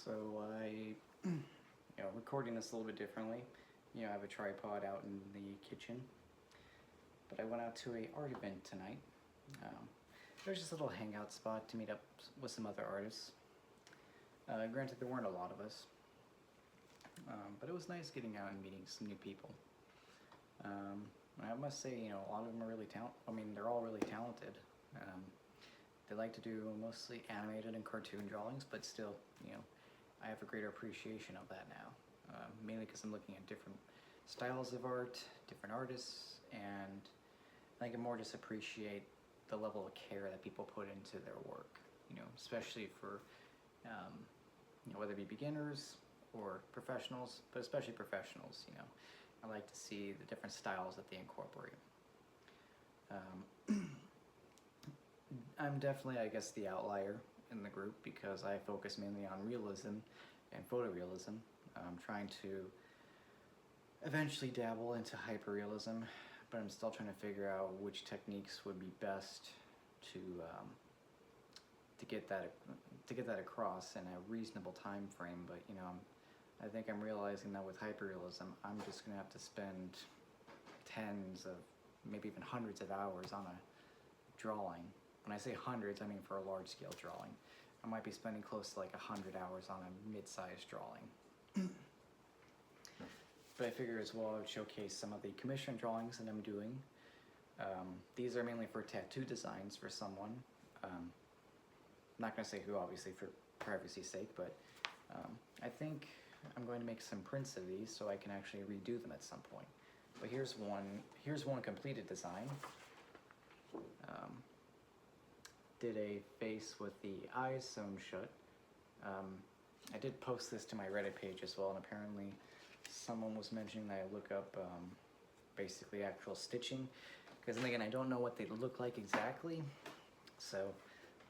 So recording this a little bit differently. I have a tripod out in the kitchen, but I went out to a art event tonight. There's just a little hangout spot to meet up with some other artists. Granted, there weren't a lot of us, but it was nice getting out and meeting some new people. I must say, a lot of them are really talented. I mean, they're all really talented. They like to do mostly animated and cartoon drawings, but still, I have a greater appreciation of that now. Mainly because I'm looking at different styles of art, different artists, and I can more just appreciate the level of care that people put into their work, especially for, whether it be beginners or professionals, but especially professionals, I like to see the different styles that they incorporate. I'm definitely, I guess, the outlier in the group because I focus mainly on realism and photorealism. I'm trying to eventually dabble into hyperrealism, but I'm still trying to figure out which techniques would be best to get that across in a reasonable time frame. But I think I'm realizing that with hyperrealism, I'm just gonna have to spend tens of, maybe even hundreds of hours on a drawing. When I say hundreds, I mean for a large scale drawing. I might be spending close to like 100 hours on a mid-sized drawing. But I figure as well I would showcase some of the commission drawings that I'm doing. These are mainly for tattoo designs for someone. I'm not going to say who, obviously, for privacy's sake, but I think I'm going to make some prints of these so I can actually redo them at some point. But here's one completed design. Did a face with the eyes sewn shut. I did post this to my Reddit page as well, and apparently someone was mentioning that I look up basically actual stitching, because then again, I don't know what they look like exactly, so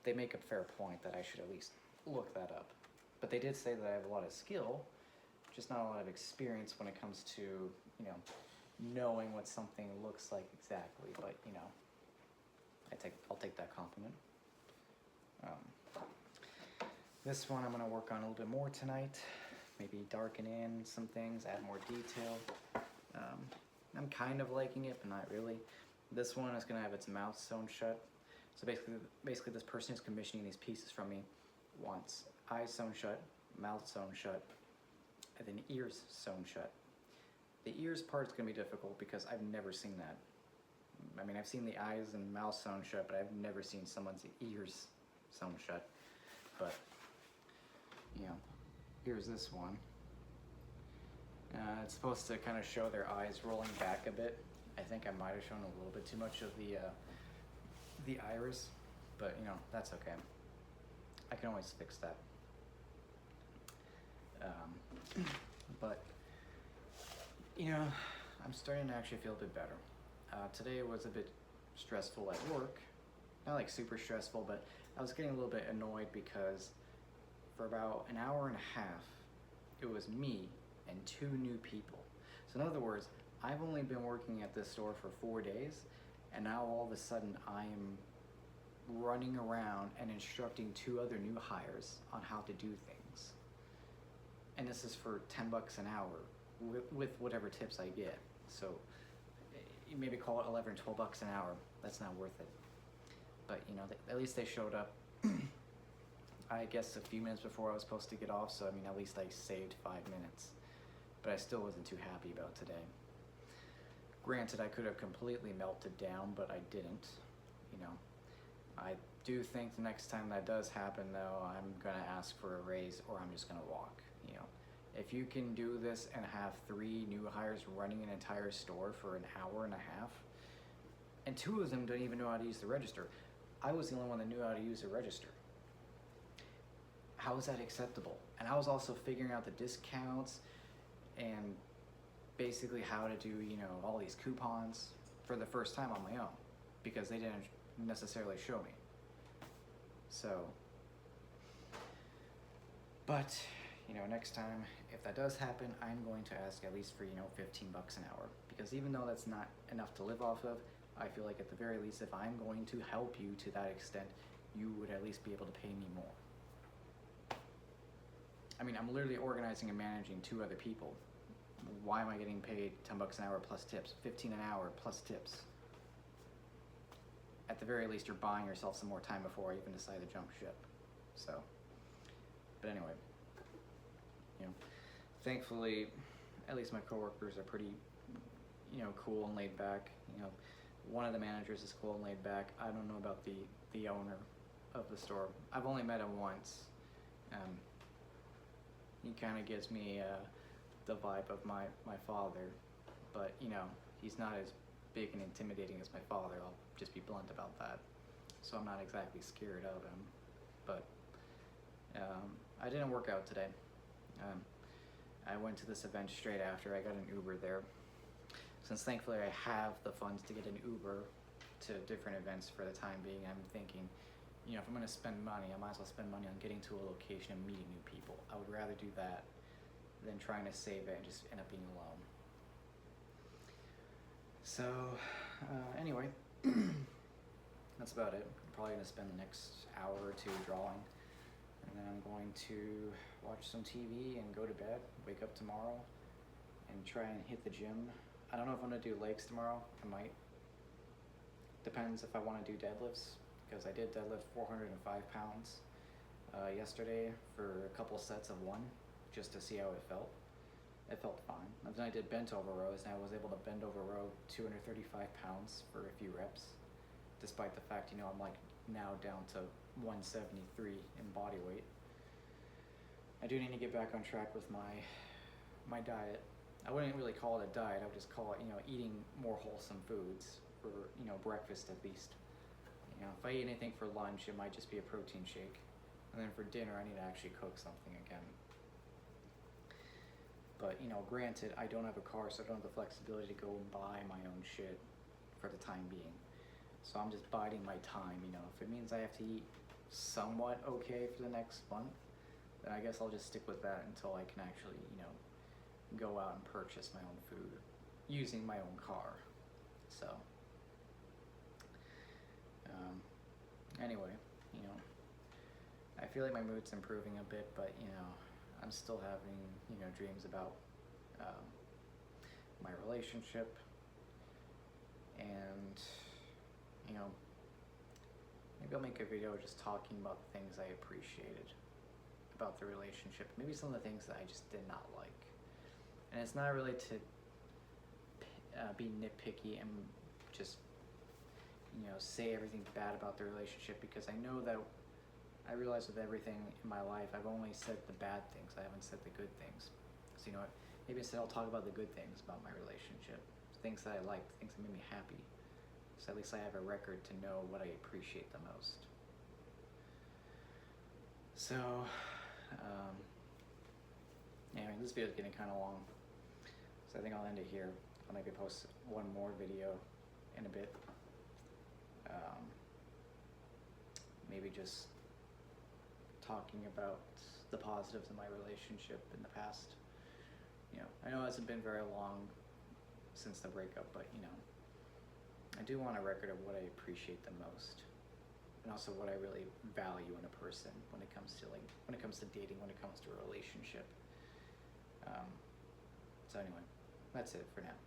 they make a fair point that I should at least look that up. But they did say that I have a lot of skill, just not a lot of experience when it comes to, knowing what something looks like exactly, but I'll take that compliment. This one I'm going to work on a little bit more tonight, maybe darken in some things, add more detail. I'm kind of liking it, but not really. This one is going to have its mouth sewn shut. So basically this person who's commissioning these pieces from me wants eyes sewn shut, mouth sewn shut, and then ears sewn shut. The ears part is going to be difficult because I've never seen that. I mean, I've seen the eyes and mouth sewn shut, but I've never seen someone's ears sewn shut. But, here's this one. It's supposed to kind of show their eyes rolling back a bit. I think I might have shown a little bit too much of the iris, but that's okay. I can always fix that. But I'm starting to actually feel a bit better. Today was a bit stressful at work. Not like super stressful, but I was getting a little bit annoyed because for about an hour and a half, it was me and 2 new people. So in other words, I've only been working at this store for 4 days, and now all of a sudden I am running around and instructing 2 other new hires on how to do things. And this is for $10 an hour with whatever tips I get. So you maybe call it 11 or $12 an hour. That's not worth it. But at least they showed up, I guess, a few minutes before I was supposed to get off, so at least I saved 5 minutes. But I still wasn't too happy about today. Granted, I could have completely melted down, but I didn't. I do think the next time that does happen, though, I'm gonna ask for a raise or I'm just gonna walk. If you can do this and have 3 new hires running an entire store for an hour and a half, and 2 of them don't even know how to use the register. I was the only one that knew how to use the register. How is that acceptable? And I was also figuring out the discounts and basically how to do, all these coupons for the first time on my own because they didn't necessarily show me. So, but, next time, if that does happen, I'm going to ask at least for, $15 an hour, because even though that's not enough to live off of, I feel like at the very least, if I'm going to help you to that extent, you would at least be able to pay me more. I mean, I'm literally organizing and managing 2 other people. Why am I getting paid $10 an hour plus tips, 15 an hour plus tips? At the very least, you're buying yourself some more time before I even decide to jump ship. So, but anyway, you know, thankfully, at least my coworkers are pretty, you know, cool and laid back. You know, one of the managers is cool and laid back. I don't know about the owner of the store. I've only met him once. He kind of gives me the vibe of my father, but you know, he's not as big and intimidating as my father. I'll just be blunt about that. So I'm not exactly scared of him, but I didn't work out today. I went to this event straight after. I got an Uber there. Since thankfully I have the funds to get an Uber to different events for the time being, I'm thinking, you know, if I'm going to spend money, I might as well spend money on getting to a location and meeting new people. I would rather do that than trying to save it and just end up being alone. So, anyway, that's about it. I'm probably going to spend the next hour or two drawing, and then I'm going to watch some TV and go to bed, wake up tomorrow, and try and hit the gym. I don't know if I'm going to do legs tomorrow. I might. Depends if I want to do deadlifts, because I did deadlift 405 pounds yesterday for a couple sets of 1, just to see how it felt. It felt fine. And then I did bent over rows, and I was able to bend over row 235 pounds for a few reps, despite the fact, you know, I'm like now down to 173 in body weight. I do need to get back on track with my diet. I wouldn't really call it a diet. I would just call it, you know, eating more wholesome foods for, you know, breakfast at least. You know, if I eat anything for lunch, it might just be a protein shake. And then for dinner, I need to actually cook something again. But, you know, granted, I don't have a car, so I don't have the flexibility to go and buy my own shit for the time being. So I'm just biding my time, you know. If it means I have to eat somewhat okay for the next month, then I guess I'll just stick with that until I can actually, you know, go out and purchase my own food using my own car. So, anyway, you know, I feel like my mood's improving a bit, but, you know, I'm still having, you know, dreams about my relationship, and, you know, maybe I'll make a video just talking about the things I appreciated about the relationship, maybe some of the things that I just did not like. And it's not really to be nitpicky and just, you know, say everything bad about the relationship, because I know that I realize with everything in my life, I've only said the bad things. I haven't said the good things. So, you know what? Maybe instead I'll talk about the good things about my relationship, things that I liked, things that made me happy. So at least I have a record to know what I appreciate the most. So, anyway, this video is getting kind of long, so I think I'll end it here. I'll maybe post one more video in a bit. Maybe just talking about the positives in my relationship in the past. You know, I know it hasn't been very long since the breakup, but, you know, I do want a record of what I appreciate the most, and also what I really value in a person when it comes to dating, when it comes to a relationship. So anyway, that's it for now.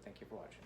Thank you for watching.